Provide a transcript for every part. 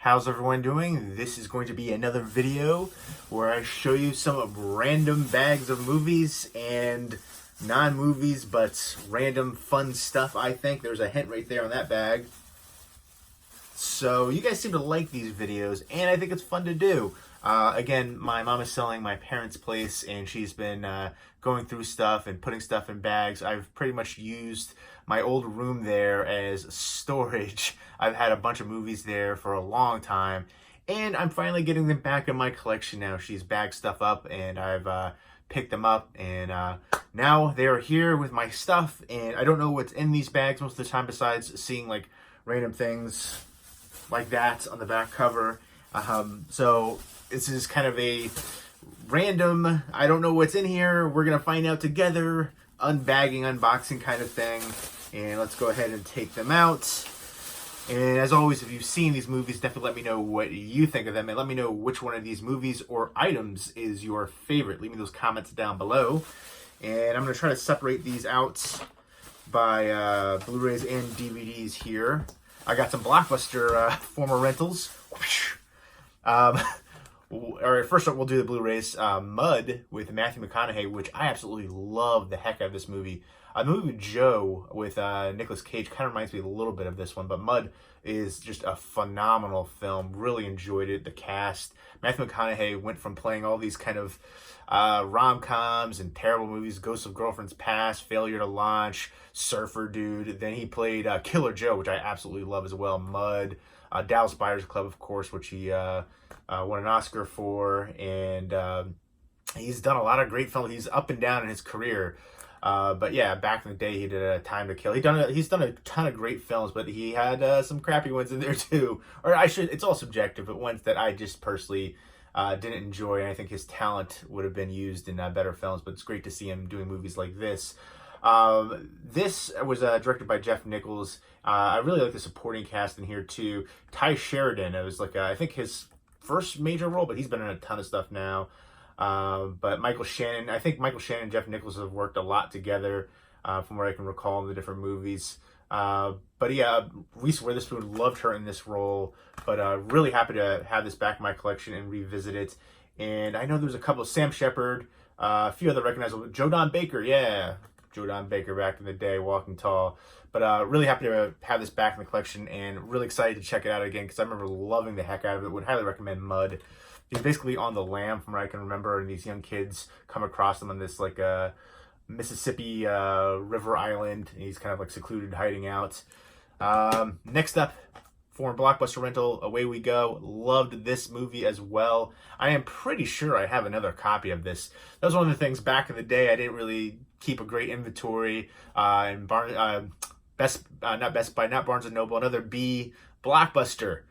How's everyone doing? This is going to be another video where I show you some random bags of movies and non-movies, but random fun stuff, I think. There's a hint right there on that bag. So you guys seem to like these videos, and I think it's fun to do. Again, my mom is selling my parents' place, and she's been going through stuff and putting stuff in bags. I've pretty much used my old room there as storage. I've had a bunch of movies there for a long time, and I'm finally getting them back in my collection now. She's bagged stuff up, and I've picked them up, and now they're here with my stuff, and I don't know what's in these bags most of the time besides seeing like random things like that on the back cover. So this is kind of a random, I don't know what's in here, we're gonna find out together, unbagging, unboxing kind of thing. And let's go ahead and take them out. And as always, if you've seen these movies, definitely let me know what you think of them, and let me know which one of these movies or items is your favorite. Leave me those comments down below. And I'm gonna try to separate these out by Blu-rays and DVDs here. I got some Blockbuster former rentals. All right, first up, we'll do the Blu-rays. Mud with Matthew McConaughey, which I absolutely love the heck out of this movie. The movie with Joe with Nicolas Cage kind of reminds me a little bit of this one, but Mud is just a phenomenal film. Really enjoyed it. The cast. Matthew McConaughey went from playing all these kind of rom-coms and terrible movies, Ghosts of Girlfriend's Past, Failure to Launch, Surfer Dude. Then he played Killer Joe, which I absolutely love as well. Mud. Dallas Buyers Club, of course, which he won an Oscar for. And he's done a lot of great films. He's up and down in his career. But yeah, back in the day, he did a Time to Kill. He's done a ton of great films, but he had some crappy ones in there too. Or it's all subjective, but ones that I just personally didn't enjoy, and I think his talent would have been used in better films. But it's great to see him doing movies like this. This was directed by Jeff Nichols. I really like the supporting cast in here too. Ty Sheridan, it was like I think his first major role, but he's been in a ton of stuff now. But Michael Shannon, I think Michael Shannon and Jeff Nichols have worked a lot together, from what I can recall in the different movies. But yeah, Reese Witherspoon, loved her in this role, but really happy to have this back in my collection and revisit it. And I know there's a couple of Sam Shepard, a few other recognizable, Joe Don Baker, yeah, Joe Don Baker back in the day, Walking Tall. But really happy to have this back in the collection, and really excited to check it out again because I remember loving the heck out of it. Would highly recommend Mud. He's basically on the lam from what I can remember, and these young kids come across him on this like Mississippi river island, and he's kind of like secluded, hiding out. Next up, foreign Blockbuster rental, Away We Go. Loved this movie as well. I am pretty sure I have another copy of this. That was one of the things back in the day. I didn't really keep a great inventory. And not Best Buy, not Barnes and Noble, another B, Blockbuster.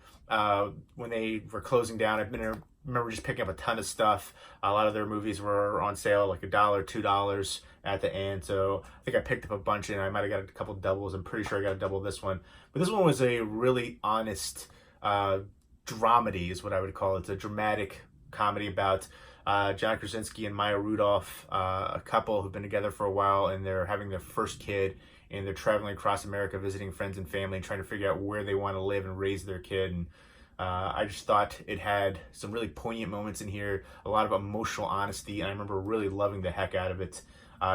When they were closing down, I remember just picking up a ton of stuff. A lot of their movies were on sale, like $1, $2 at the end. So I think I picked up a bunch, and I might have got a couple doubles. I'm pretty sure I got a double this one. But this one was a really honest dramedy, is what I would call it. It's a dramatic comedy about John Krasinski and Maya Rudolph, a couple who've been together for a while, and they're having their first kid, and they're traveling across America, visiting friends and family, and trying to figure out where they want to live and raise their kid. And I just thought it had some really poignant moments in here, a lot of emotional honesty, and I remember really loving the heck out of it.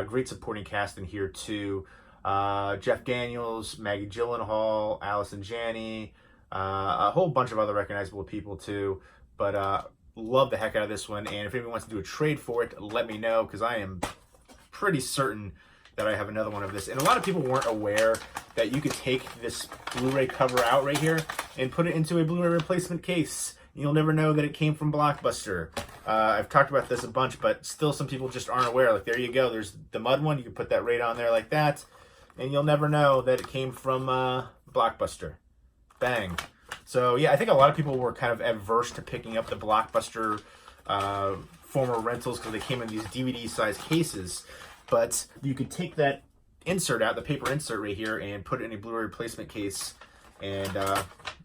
Great supporting cast in here too. Jeff Daniels, Maggie Gyllenhaal, Allison Janney, a whole bunch of other recognizable people too. But love the heck out of this one, and if anyone wants to do a trade for it, let me know, because I am pretty certain that I have another one of this. And a lot of people weren't aware that you could take this Blu-ray cover out right here and put it into a Blu-ray replacement case. You'll never know that it came from Blockbuster. I've talked about this a bunch, but still some people just aren't aware. Like, there you go. There's the Mud one. You can put that right on there like that, and you'll never know that it came from Blockbuster. Bang. So, yeah, I think a lot of people were kind of adverse to picking up the Blockbuster former rentals because they came in these DVD-sized cases. But you could take that insert out, the paper insert right here, and put it in a Blu-ray replacement case, and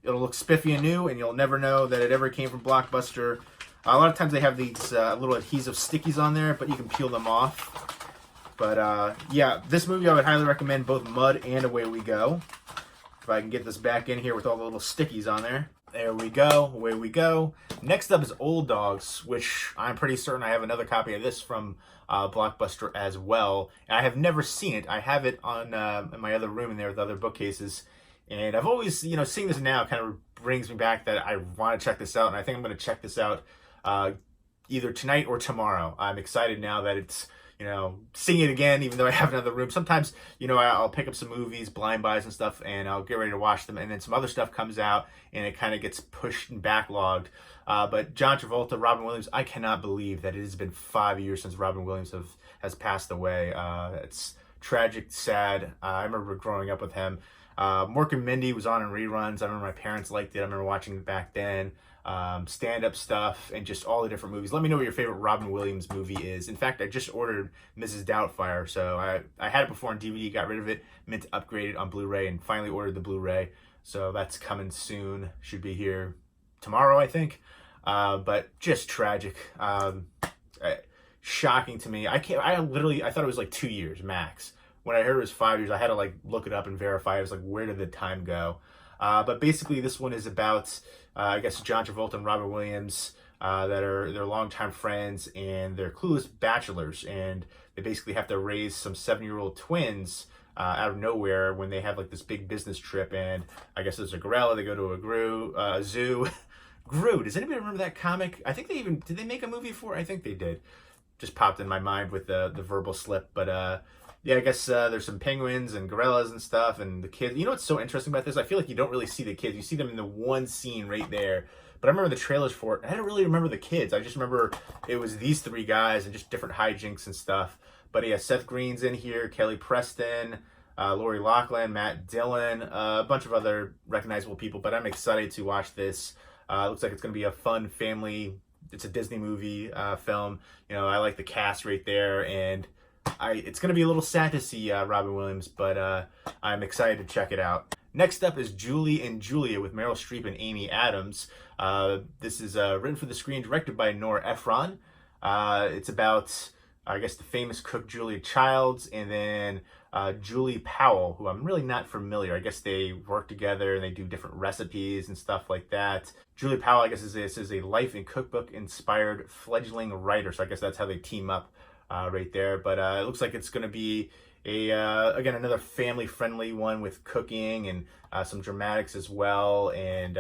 it'll look spiffy and new, and you'll never know that it ever came from Blockbuster. A lot of times they have these little adhesive stickies on there, but you can peel them off. But yeah, this movie I would highly recommend, both Mud and Away We Go. If I can get this back in here with all the little stickies on there. There we go. Away we go. Next up is Old Dogs, which I'm pretty certain I have another copy of this from Blockbuster as well. And I have never seen it. I have it on in my other room in there with other bookcases. And I've always, seeing this now kind of brings me back that I want to check this out. And I think I'm going to check this out either tonight or tomorrow. I'm excited now that it's, seeing it again, even though I have another room. Sometimes, I'll pick up some movies, blind buys and stuff, and I'll get ready to watch them. And then some other stuff comes out and it kind of gets pushed and backlogged. But John Travolta, Robin Williams, I cannot believe that it has been 5 years since Robin Williams has passed away. It's tragic, sad. I remember growing up with him. Mork and Mindy was on in reruns. I remember my parents liked it. I remember watching it back then. Stand-up stuff and just all the different movies. Let me know what your favorite Robin Williams movie is. In fact, I just ordered Mrs. Doubtfire, so I had it before on DVD, got rid of it, meant to upgrade it on Blu-ray, and finally ordered the Blu-ray. So that's coming soon. Should be here tomorrow, I think. But just tragic. Shocking to me. I thought it was like 2 years max. When I heard it was 5 years, I had to look it up and verify. I was like, where did the time go? But basically, this one is about, I guess, John Travolta and Robin Williams they're longtime friends, and they're clueless bachelors, and they basically have to raise some 7-year-old twins out of nowhere when they have this big business trip. And I guess there's a gorilla. They go to a zoo. Gru. Does anybody remember that comic? I think did they make a movie for it? I think they did. Just popped in my mind with the verbal slip, but yeah, I guess there's some penguins and gorillas and stuff, and the kids. You know what's so interesting about this? I feel like you don't really see the kids. You see them in the one scene right there. But I remember the trailers for it. I don't really remember the kids. I just remember it was these three guys and just different hijinks and stuff. But yeah, Seth Green's in here, Kelly Preston, Lori Loughlin, Matt Dillon, a bunch of other recognizable people. But I'm excited to watch this. Looks like it's going to be a fun family. It's a Disney movie film. I like the cast right there, and it's going to be a little sad to see Robin Williams, but I'm excited to check it out. Next up is Julie and Julia with Meryl Streep and Amy Adams. This is written for the screen, directed by Nora Ephron. It's about, I guess, the famous cook Julia Childs, and then Julie Powell, who I'm really not familiar. I guess they work together and they do different recipes and stuff like that. Julie Powell, I guess, is a life and cookbook inspired fledgling writer, so I guess that's how they team up right there. But it looks like it's going to be again, another family-friendly one with cooking and some dramatics as well, and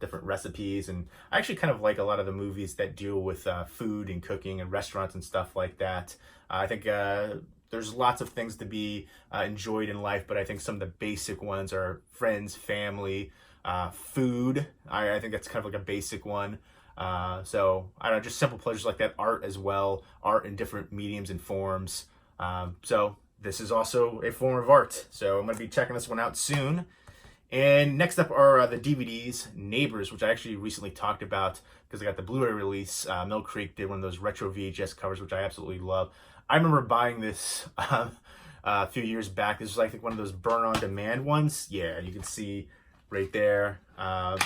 different recipes. And I actually kind of like a lot of the movies that deal with food and cooking and restaurants and stuff like that. I think there's lots of things to be enjoyed in life, but I think some of the basic ones are friends, family, food. I think that's kind of like a basic one. So I don't know, just simple pleasures like that. Art as well, art in different mediums and forms. So this is also a form of art. So I'm going to be checking this one out soon. And next up are the DVDs, Neighbors, which I actually recently talked about because I got the Blu-ray release. Mill Creek did one of those retro VHS covers, which I absolutely love. I remember buying this a few years back. This was, I think, one of those burn-on-demand ones. Yeah, you can see right there. I'm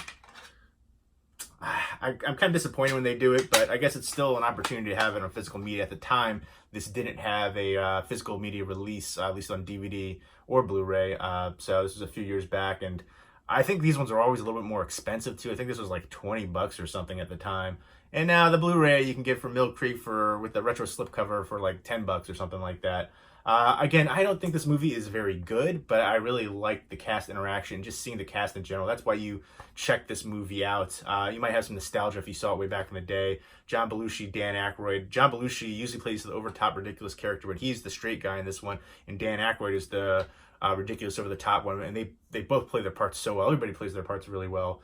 kind of disappointed when they do it, but I guess it's still an opportunity to have it on physical media. At the time, this didn't have a physical media release, at least on DVD or Blu-ray. So this was a few years back, and I think these ones are always a little bit more expensive too. I think this was like $20 or something at the time. And now the Blu-ray you can get from Mill Creek with the retro slipcover for like $10 or something like that. Again, I don't think this movie is very good, but I really like the cast interaction, just seeing the cast in general. That's why you check this movie out. You might have some nostalgia if you saw it way back in the day. John Belushi, Dan Aykroyd. John Belushi usually plays the over-top ridiculous character, but he's the straight guy in this one, and Dan Aykroyd is the ridiculous over-the-top one, and they both play their parts so well. Everybody plays their parts really well.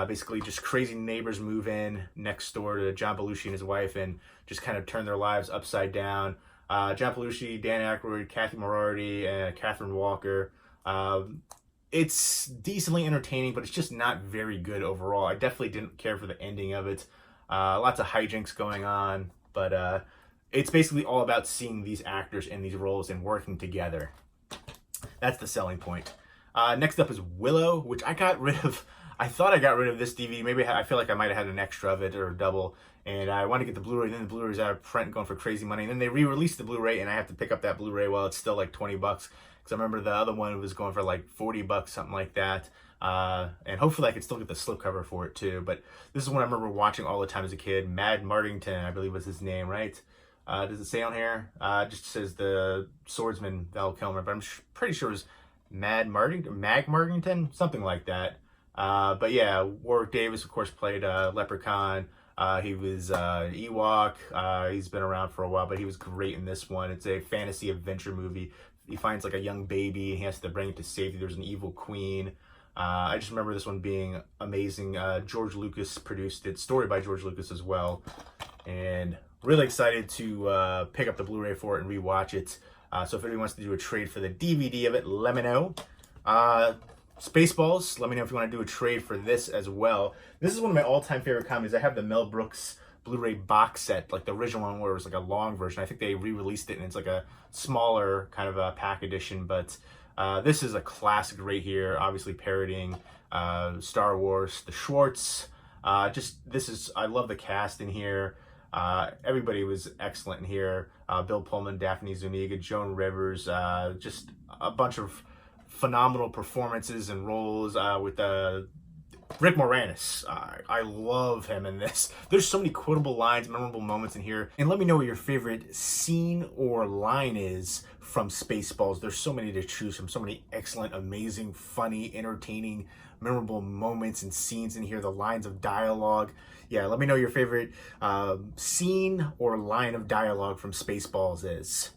Basically, just crazy neighbors move in next door to John Belushi and his wife and just kind of turn their lives upside down. John Belushi, Dan Aykroyd, Kathy Moriarty, and Catherine Walker. It's decently entertaining, but it's just not very good overall. I definitely didn't care for the ending of it. Lots of hijinks going on, but it's basically all about seeing these actors in these roles and working together. That's the selling point. Next up is Willow, which I got rid of. I thought I got rid of this DVD. Maybe I feel like I might have had an extra of it or a double. And I wanted to get the Blu-ray. Then the Blu-ray's out of print, going for crazy money. And then they re-released the Blu-ray, and I have to pick up that Blu-ray while it's still like $20. Because I remember the other one was going for like $40, something like that. And hopefully I can still get the slipcover for it too. But this is one I remember watching all the time as a kid. Mad Martington, I believe was his name, right? Does it say on here? Just says the swordsman Val Kilmer, but I'm pretty sure it was Mag Martington, something like that. But yeah, Warwick Davis, of course, played Leprechaun. He was Ewok. He's been around for a while, but he was great in this one. It's a fantasy adventure movie. He finds like a young baby. He has to bring it to safety. There's an evil queen. I just remember this one being amazing. George Lucas produced it. Story by George Lucas as well. And really excited to pick up the Blu-ray for it and rewatch it. So if anybody wants to do a trade for the DVD of it, let me know. Spaceballs, let me know if you want to do a trade for this as well. This is one of my all-time favorite comedies. I have the Mel Brooks Blu-ray box set, like the original one where it was like a long version. I think they re-released it and it's like a smaller kind of a pack edition, but this is a classic right here, obviously parodying Star Wars, the Schwartz. I love the cast in here. Everybody was excellent in here. Bill Pullman, Daphne Zuniga, Joan Rivers, just a bunch of phenomenal performances and roles with Rick Moranis. I love him in this. There's so many quotable lines, memorable moments in here. And let me know what your favorite scene or line is from Spaceballs. There's so many to choose from. So many excellent, amazing, funny, entertaining, memorable moments and scenes in here. The lines of dialogue. Yeah, let me know your favorite scene or line of dialogue from Spaceballs is.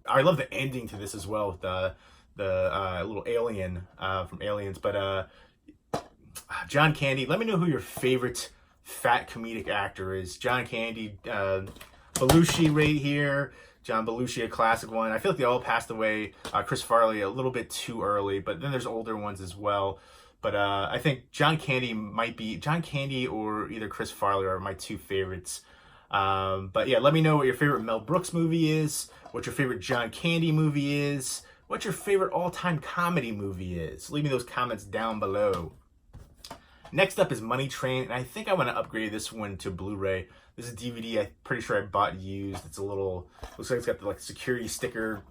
I love the ending to this as well with the little alien from Aliens. But John Candy, let me know who your favorite fat comedic actor is. John Candy, Belushi right here. John Belushi, a classic one. I feel like they all passed away. Chris Farley a little bit too early, but then there's older ones as well. But I think John Candy or either Chris Farley are my two favorites. But yeah, let me know what your favorite Mel Brooks movie is, what your favorite John Candy movie is, what your favorite all-time comedy movie is. Leave me those comments down below. Next up is Money Train, and I think I want to upgrade this one to Blu-ray. This is DVD, I'm pretty sure I bought used. It's a little, looks like it's got the like security sticker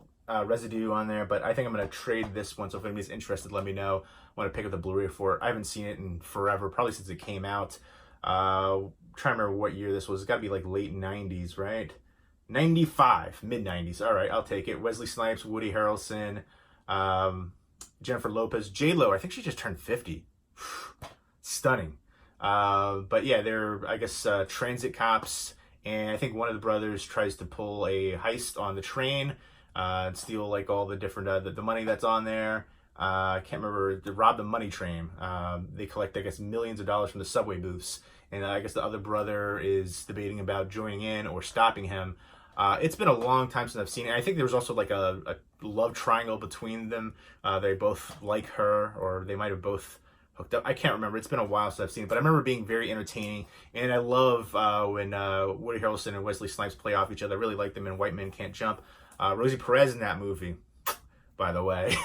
residue on there, but I think I'm going to trade this one. So if anybody's interested, let me know. I want to pick up the Blu-ray for it. I haven't seen it in forever, probably since it came out. Trying to remember what year this was. It's got to be like late 90s, right? 95, mid 90s. All right, I'll take it. Wesley Snipes, Woody Harrelson, Jennifer Lopez, J-Lo. I think she just turned 50. Stunning. But yeah, they're, I guess, transit cops, and I think one of the brothers tries to pull a heist on the train and steal like all the different the money that's on there. I can't remember. They rob the money train. They collect, I guess, millions of dollars from the subway booths, and I guess the other brother is debating about joining in or stopping him. It's been a long time since I've seen it. I think there was also like a love triangle between them. They both like her, or they might have both hooked up. I can't remember. It's been a while since I've seen it, but I remember being very entertaining. And I love when Woody Harrelson and Wesley Snipes play off each other. I really like them in White Men Can't Jump. Rosie Perez in that movie, by the way.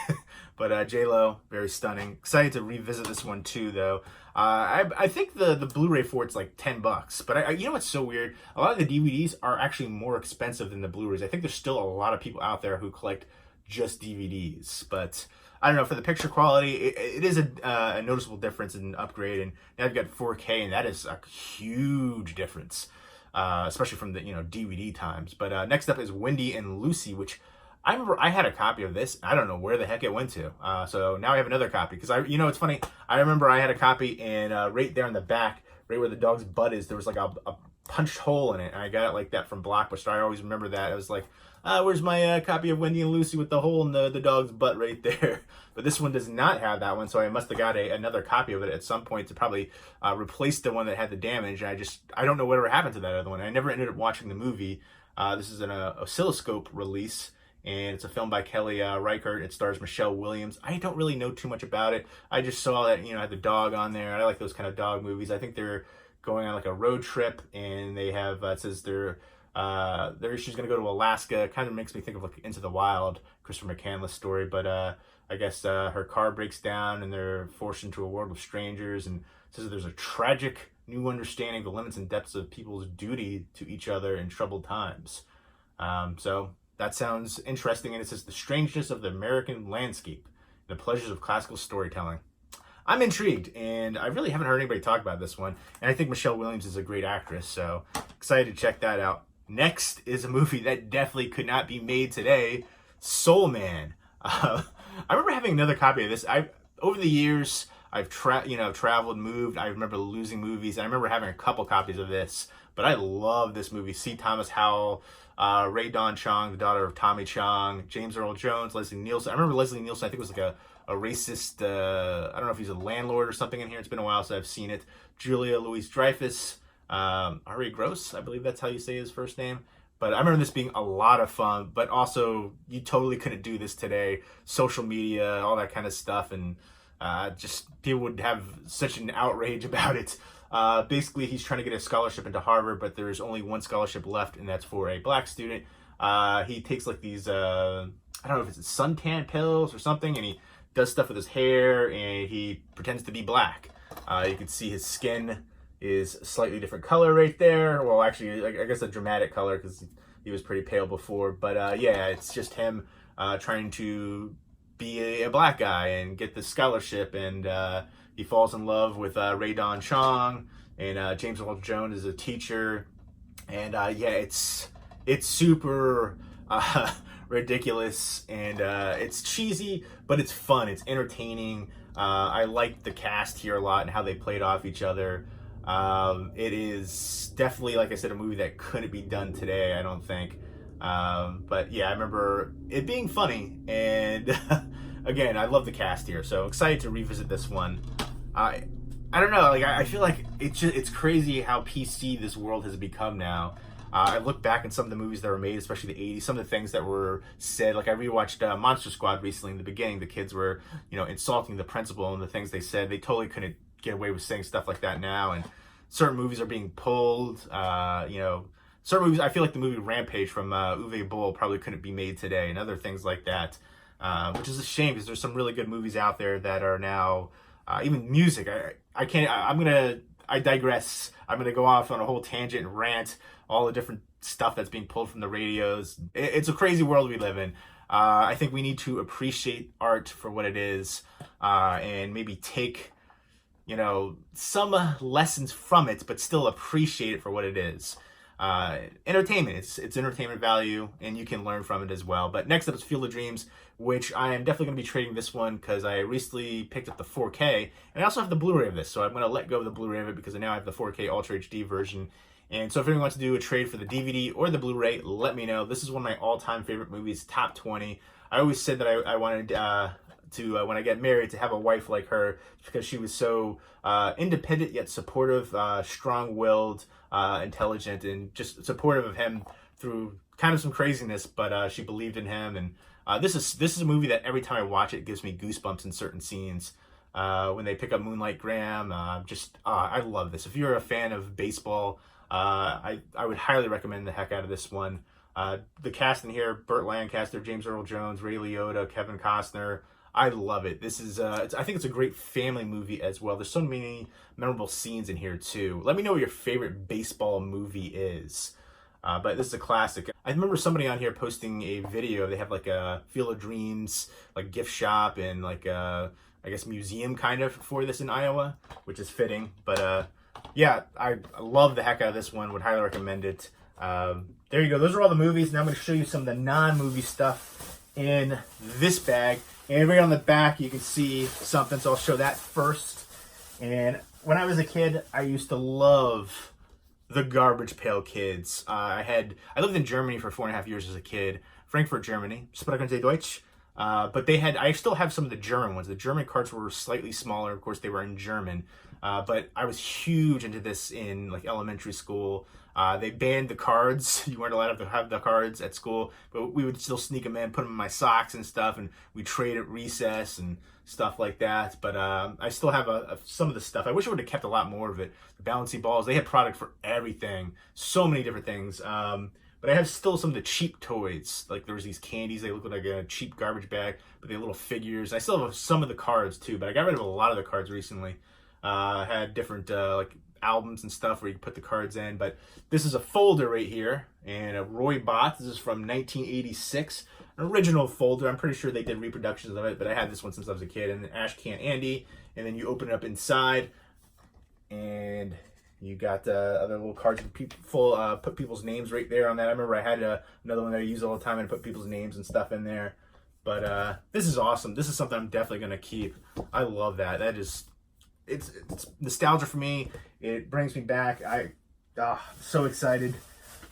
But J-Lo, very stunning. Excited to revisit this one too, though. I think the Blu-ray for it's like $10, but you know what's so weird? A lot of the DVDs are actually more expensive than the Blu-rays. I think there's still a lot of people out there who collect just DVDs, but I don't know, for the picture quality, it is a noticeable difference in upgrade, and now I've got 4K, and that is a huge difference, especially from the DVD times. But next up is Wendy and Lucy, which I remember I had a copy of this. I don't know where the heck it went to. So now I have another copy, because it's funny. I remember I had a copy, and right there in the back, right where the dog's butt is, there was like a punched hole in it, and I got it like that from Blockbuster. I always remember that. I was like, where's my copy of Wendy and Lucy with the hole in the dog's butt right there? But this one does not have that one, so I must have got another copy of it at some point to probably replace the one that had the damage. And I don't know whatever happened to that other one. I never ended up watching the movie. This is an oscilloscope release, and it's a film by Kelly Reichardt. It stars Michelle Williams. I don't really know too much about it. I just saw that, had the dog on there. I like those kind of dog movies. I think they're going on like a road trip, and they have, it says she's going to go to Alaska. Kind of makes me think of like Into the Wild, Christopher McCandless story. But I guess her car breaks down, and they're forced into a world of strangers, and it says there's a tragic new understanding of the limits and depths of people's duty to each other in troubled times. So that sounds interesting, and it says the strangeness of the American landscape, the pleasures of classical storytelling. I'm intrigued, and I really haven't heard anybody talk about this one. And I think Michelle Williams is a great actress, so excited to check that out. Next is a movie that definitely could not be made today, Soul Man. I remember having another copy of this. Over the years, I've traveled, moved. I remember losing movies. I remember having a couple copies of this, but I love this movie. C. Thomas Howell, Ray Dawn Chong, the daughter of Tommy Chong, James Earl Jones, Leslie Nielsen. I remember Leslie Nielsen. I think it was like a racist. I don't know if he's a landlord or something in here. It's been a while since I've seen it. Julia Louis-Dreyfus, Ari Gross, I believe that's how you say his first name. But I remember this being a lot of fun, but also you totally couldn't do this today. Social media, all that kind of stuff, and just people would have such an outrage about it. Basically, he's trying to get a scholarship into Harvard, but there's only one scholarship left, and that's for a black student. He takes like these, I don't know if it's suntan pills or something, and he does stuff with his hair, and he pretends to be black. You can see his skin is a slightly different color right there. Well, actually, I guess a dramatic color because he was pretty pale before. But yeah, it's just him trying to be a black guy and get this scholarship, and he falls in love with Ray Dawn Chong, and James Earl Jones is a teacher, and yeah, it's super ridiculous, and it's cheesy, but it's fun, it's entertaining. I like the cast here a lot and how they played off each other. It is definitely, like I said, a movie that couldn't be done today, I don't think. But yeah, I remember it being funny, and again, I love the cast here, so excited to revisit this one. I don't know, like I feel like it's crazy how PC this world has become now. I look back at some of the movies that were made, especially the 80s, some of the things that were said. Like I rewatched Monster Squad recently. In the beginning, the kids were, insulting the principal, and the things they said, they totally couldn't get away with saying stuff like that now. And certain movies are being pulled. Certain movies, I feel like the movie Rampage from Uwe Boll probably couldn't be made today, and other things like that, which is a shame because there's some really good movies out there that are now, even music. I digress. I'm gonna go off on a whole tangent and rant all the different stuff that's being pulled from the radios. It's a crazy world we live in. I think we need to appreciate art for what it is, and maybe take, some lessons from it, but still appreciate it for what it is. Entertainment, it's entertainment value, and you can learn from it as well. But next up is Field of Dreams, which I am definitely going to be trading this one because I recently picked up the 4K, and I also have the Blu-ray of this, so I'm going to let go of the Blu-ray of it because I now have the 4K Ultra HD version. And so if anyone wants to do a trade for the DVD or the Blu-ray, let me know. This is one of my all-time favorite movies, top 20. I always said that I wanted to when I get married, to have a wife like her, because she was so independent yet supportive, strong-willed, intelligent, and just supportive of him through kind of some craziness, but she believed in him. And this is a movie that every time I watch it gives me goosebumps in certain scenes. When they pick up Moonlight Graham, I love this. If you're a fan of baseball, I would highly recommend the heck out of this one. The cast in here: Burt Lancaster, James Earl Jones, Ray Liotta, Kevin Costner. I love it. This is, I think it's a great family movie as well. There's so many memorable scenes in here too. Let me know what your favorite baseball movie is. But this is a classic. I remember somebody on here posting a video. They have like a Field of Dreams, like gift shop, and like I guess museum kind of for this in Iowa, which is fitting. But yeah, I love the heck out of this one. Would highly recommend it. There you go. Those are all the movies. Now I'm going to show you some of the non-movie stuff in this bag. And right on the back, you can see something, so I'll show that first. And when I was a kid, I used to love the Garbage Pail Kids. I lived in Germany for 4.5 years as a kid, Frankfurt, Germany. Sprechen Sie Deutsch? But I still have some of the German ones. The German cards were slightly smaller. Of course, they were in German. But I was huge into this in like elementary school. They banned the cards. You weren't allowed to have the cards at school, but we would still sneak them in, put them in my socks and stuff, and we trade at recess and stuff like that. But I still have some of the stuff. I wish I would have kept a lot more of it. The bouncy balls, they had product for everything. So many different things. But I have still some of the cheap toys. Like there was these candies, they look like a cheap garbage bag, but they had little figures. I still have some of the cards too, but I got rid of a lot of the cards recently. I had different like albums and stuff where you can put the cards in. But this is a folder right here, and a Roy Bott. This is from 1986, an original folder. I'm pretty sure they did reproductions of it, but I had this one since I was a kid. And then Ash Can Andy, and then you open it up inside, and you got other little cards with people, put people's names right there on that. I remember I had another one that I use all the time and put people's names and stuff in there. But this is awesome. This is something I'm definitely going to keep. I love that. That is, it's nostalgia for me. It brings me back. So excited.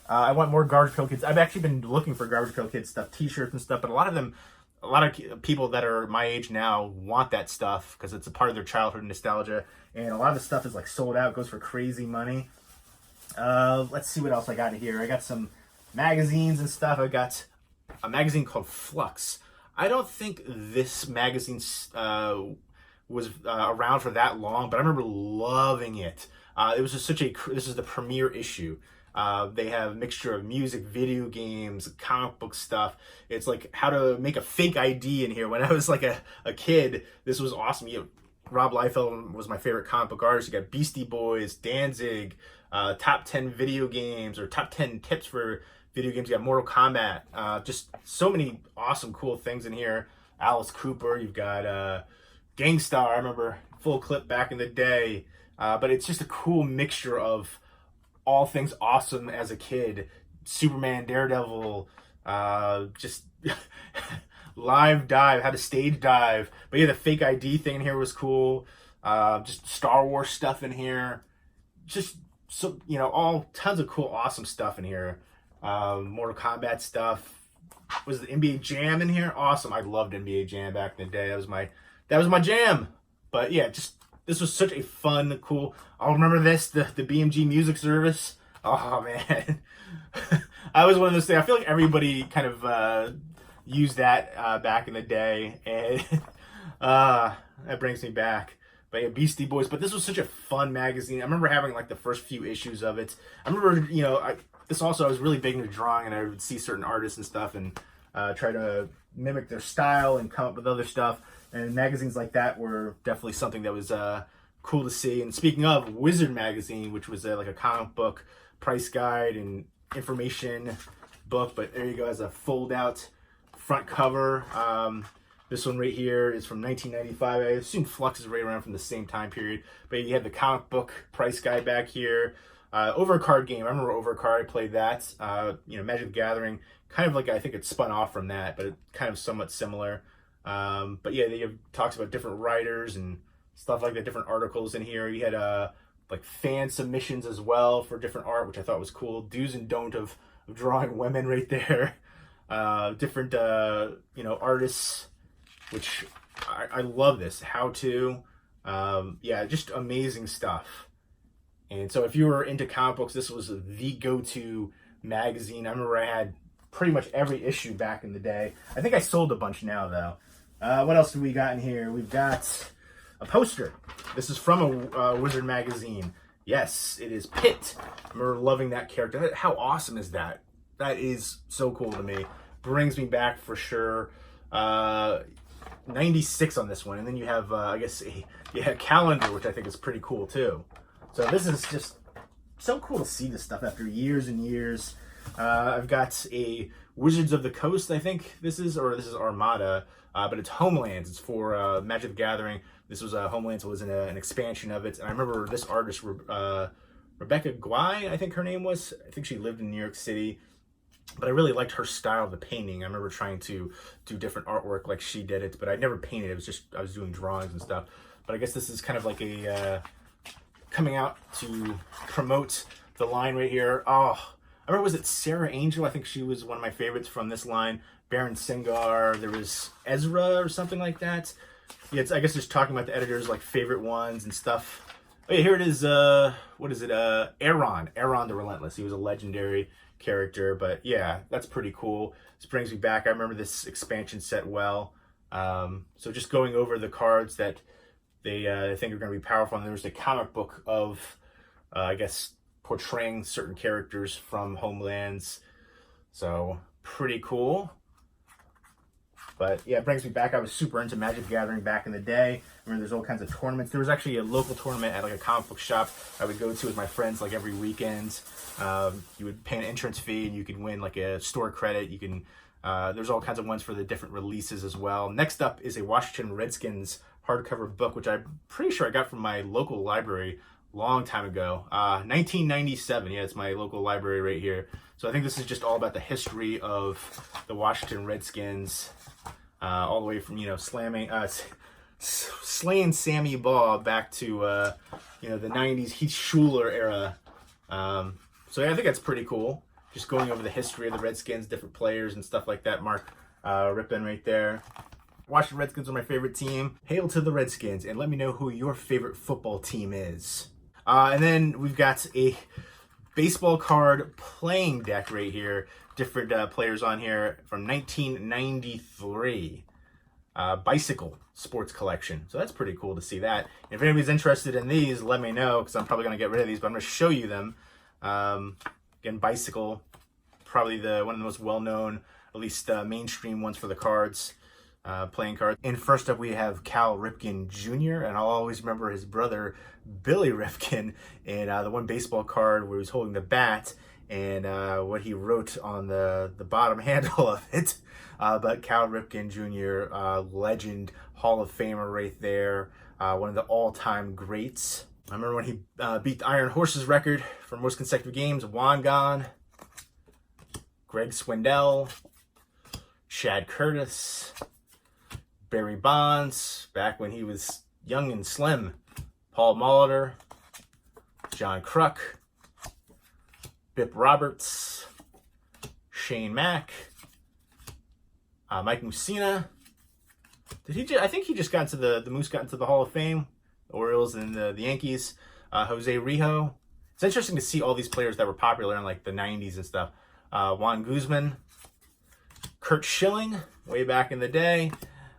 I want more Garbage Pail Kids. I've actually been looking for Garbage Pail Kids stuff, t-shirts and stuff, but a lot of people that are my age now want that stuff because it's a part of their childhood nostalgia, and a lot of the stuff is like sold out, goes for crazy money. Let's see what else I got here. I got some magazines and stuff. I got a magazine called Flux. I don't think this magazine was around for that long, but I remember loving it. It was just this is the premiere issue. They have a mixture of music, video games, comic book stuff. It's like how to make a fake ID in here. When I was like a kid, this was awesome. Rob Liefeld was my favorite comic book artist. You got Beastie Boys, Danzig, top 10 video games, or top 10 tips for video games. You got Mortal Kombat. Just so many awesome, cool things in here. Alice Cooper. You've got Gangstar. I remember Full Clip back in the day. But it's just a cool mixture of all things awesome as a kid. Superman, Daredevil, just live dive, how to stage dive. But yeah, the fake ID thing in here was cool. Just Star Wars stuff in here. Just so, all tons of cool, awesome stuff in here. Mortal Kombat stuff. Was the NBA Jam in here? Awesome. I loved NBA Jam back in the day. That was my jam. But yeah, this was such a fun, cool. I'll remember this, the BMG music service. Oh man, I was one of those things. I feel like everybody kind of used that back in the day, and that brings me back. But yeah, Beastie Boys. But this was such a fun magazine. I remember having like the first few issues of it. I remember, I was really big into drawing, and I would see certain artists and stuff, and try to mimic their style and come up with other stuff. And magazines like that were definitely something that was cool to see. And speaking of, Wizard magazine, which was like a comic book price guide and information book, but there you go, as a fold-out front cover. This one right here is from 1995. I assume Flux is right around from the same time period. But you have the comic book price guide back here. Overcard game. I remember Overcard. I played that. Magic the Gathering. Kind of like, I think it spun off from that, but it kind of somewhat similar. But yeah, they talks about different writers and stuff like that, different articles in here. You had like fan submissions as well for different art, which I thought was cool. Do's and don't of drawing women right there. Different artists, which I love this. How to, just amazing stuff. And so if you were into comic books, this was the go-to magazine. I remember I had pretty much every issue back in the day. I think I sold a bunch now though. What else do we got in here? We've got a poster. This is from a Wizard magazine. Yes, it is Pitt. I remember loving that character. How awesome is that? That is so cool to me. Brings me back for sure. 96 on this one. And then you have, a calendar, which I think is pretty cool too. So this is just so cool to see this stuff after years and years. I've got a Wizards of the Coast, I think this is Armada, but it's Homelands. It's for Magic the Gathering. This was Homelands was an expansion of it. And I remember this artist, Rebecca Guay, I think her name was. I think she lived in New York City. But I really liked her style of the painting. I remember trying to do different artwork like she did it, but I never painted. It was just, I was doing drawings and stuff. But I guess this is kind of like a coming out to promote the line right here. Oh, I remember, was it Sarah Angel? I think she was one of my favorites from this line. Baron Singar. There was Ezra or something like that. Yeah, it's, I guess, just talking about the editors' like favorite ones and stuff. Oh yeah, here it is. What is it? Aaron the Relentless. He was a legendary character, but yeah, that's pretty cool. This brings me back. I remember this expansion set well. So just going over the cards that they think are going to be powerful. And there's a comic book of, I guess, portraying certain characters from Homelands. So pretty cool. But yeah, it brings me back. I was super into Magic the Gathering back in the day. I remember there's all kinds of tournaments. There was actually a local tournament at like a comic book shop I would go to with my friends like every weekend. You would pay an entrance fee and you could win like a store credit. You can, there's all kinds of ones for the different releases as well. Next up is a Washington Redskins hardcover book, which I'm pretty sure I got from my local library long time ago. 1997, yeah, it's my local library right here. So I think this is just all about the history of the Washington Redskins, all the way from, you know, slaying Sammy Baugh back to, you know, the 90s Heath Schuler era. So yeah, I think that's pretty cool. Just going over the history of the Redskins, different players and stuff like that. Mark Rippon right there. Washington Redskins are my favorite team. Hail to the Redskins, and let me know who your favorite football team is. And then we've got a baseball card playing deck right here. Different players on here from 1993. Bicycle sports collection. So that's pretty cool to see that. If anybody's interested in these, let me know, because I'm probably going to get rid of these, but I'm going to show you them. Again, Bicycle, probably one of the most well-known, at least mainstream ones for the cards. Playing cards. And first up, we have Cal Ripken Jr., and I'll always remember his brother, Billy Ripken, and the one baseball card where he was holding the bat, and what he wrote on the bottom handle of it. But Cal Ripken Jr., legend, Hall of Famer right there, one of the all-time greats. I remember when he beat the Iron Horse's record for most consecutive games. Wangan, Greg Swindell, Chad Curtis, Barry Bonds, back when he was young and slim, Paul Molitor, John Kruk, Bip Roberts, Shane Mack, Mike Mussina. I think he just got into the Moose got into the Hall of Fame, the Orioles and the Yankees. Jose Rijo. It's interesting to see all these players that were popular in like the 90s and stuff. Juan Guzman, Kurt Schilling, way back in the day.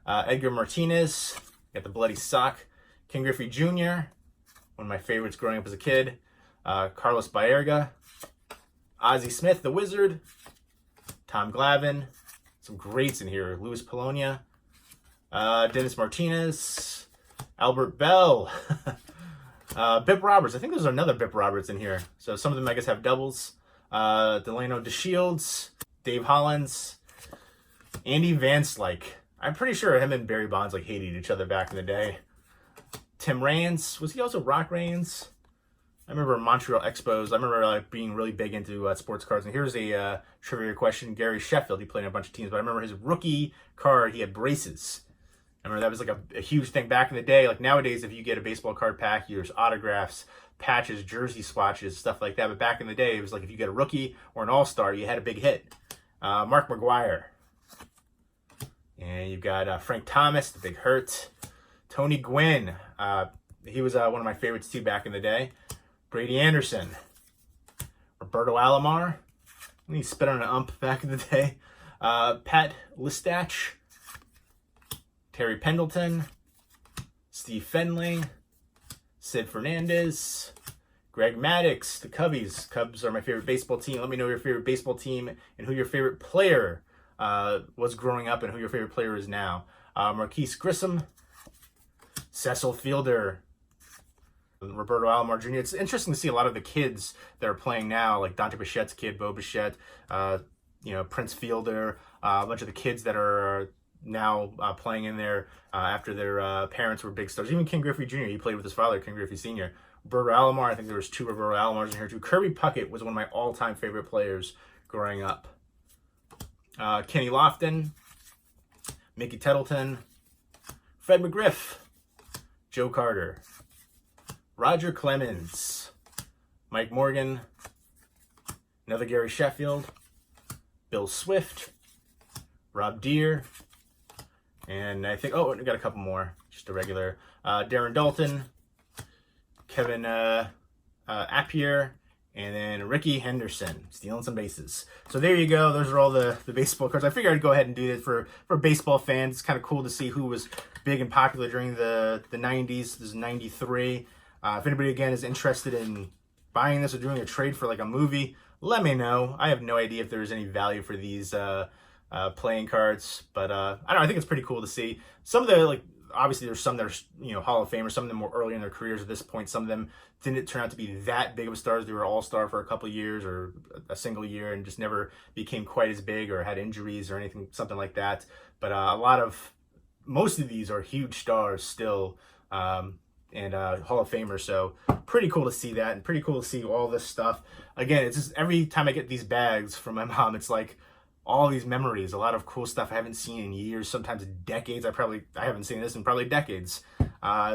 Edgar Martinez, got the bloody sock. Ken Griffey Jr., one of my favorites growing up as a kid. Carlos Baerga, Ozzie Smith, the Wizard, Tom Glavine, some greats in here. Luis Polonia, Dennis Martinez, Albert Bell, Bip Roberts. I think there's another Bip Roberts in here. So some of them, I guess, have doubles. Delano DeShields, Dave Hollins, Andy Van Slyke. I'm pretty sure him and Barry Bonds like hated each other back in the day. Tim Raines. Was he also Rock Raines? I remember Montreal Expos. I remember like being really big into sports cards. And here's a trivia question. Gary Sheffield, he played in a bunch of teams, but I remember his rookie card, he had braces. I remember that was like a huge thing back in the day. Like nowadays, if you get a baseball card pack, there's autographs, patches, jersey swatches, stuff like that. But back in the day, it was like if you get a rookie or an all-star, you had a big hit. Mark McGuire. And you've got Frank Thomas, the Big Hurt. Tony Gwynn. He was one of my favorites too back in the day. Brady Anderson. Roberto Alomar. He spit on an ump back in the day. Pat Listach. Terry Pendleton. Steve Fenley. Sid Fernandez. Greg Maddux, the Cubbies. Cubs are my favorite baseball team. Let me know your favorite baseball team and who your favorite player was growing up and who your favorite player is now. Marquise Grissom, Cecil Fielder, Roberto Alomar Jr. It's interesting to see a lot of the kids that are playing now, like Dante Bichette's kid, Bo Bichette, Prince Fielder, a bunch of the kids that are now playing in there after their parents were big stars. Even Ken Griffey Jr., he played with his father, Ken Griffey Sr. Roberto Alomar, I think there was 2 Roberto Alomars in here too. Kirby Puckett was one of my all-time favorite players growing up. Kenny Lofton, Mickey Tettleton, Fred McGriff, Joe Carter, Roger Clemens, Mike Morgan, another Gary Sheffield, Bill Swift, Rob Deere, and I think, we got a couple more, just a regular, Darren Dalton, Kevin Appier, and then Ricky Henderson, stealing some bases. So there you go. Those are all the baseball cards. I figured I'd go ahead and do this for baseball fans. It's kind of cool to see who was big and popular during the 90s. This is 93. If anybody, again, is interested in buying this or doing a trade for like a movie, let me know. I have no idea if there's any value for these playing cards. But I don't know, I think it's pretty cool to see. Some of the, like, obviously there's some that are, Hall of Famers. Some of them were early in their careers at this point. Some of them didn't turn out to be that big of stars. They were all-star for a couple of years or a single year and just never became quite as big or had injuries or anything, something like that. But most of these are huge stars still, and Hall of Famers. So pretty cool to see that, and pretty cool to see all this stuff. Again, it's just every time I get these bags from my mom, it's like all these memories, a lot of cool stuff I haven't seen in years, sometimes decades. I haven't seen this in probably decades.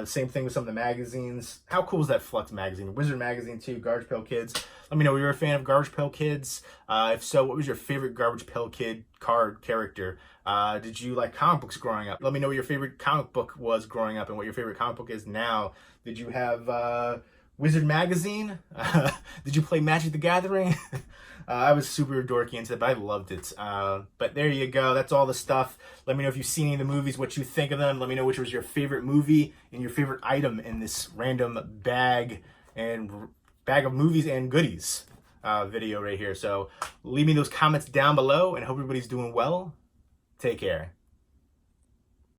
Same thing with some of the magazines. How cool is that Flux magazine? Wizard magazine too, Garbage Pail Kids. Let me know if you're a fan of Garbage Pail Kids. If so, what was your favorite Garbage Pail Kid card character? Did you like comic books growing up? Let me know what your favorite comic book was growing up and what your favorite comic book is now. Did you have Wizard magazine? Did you play Magic the Gathering? I was super dorky into it, but I loved it. But there you go. That's all the stuff. Let me know if you've seen any of the movies, what you think of them. Let me know which was your favorite movie and your favorite item in this random bag of movies and goodies video right here. So leave me those comments down below, and hope everybody's doing well. Take care.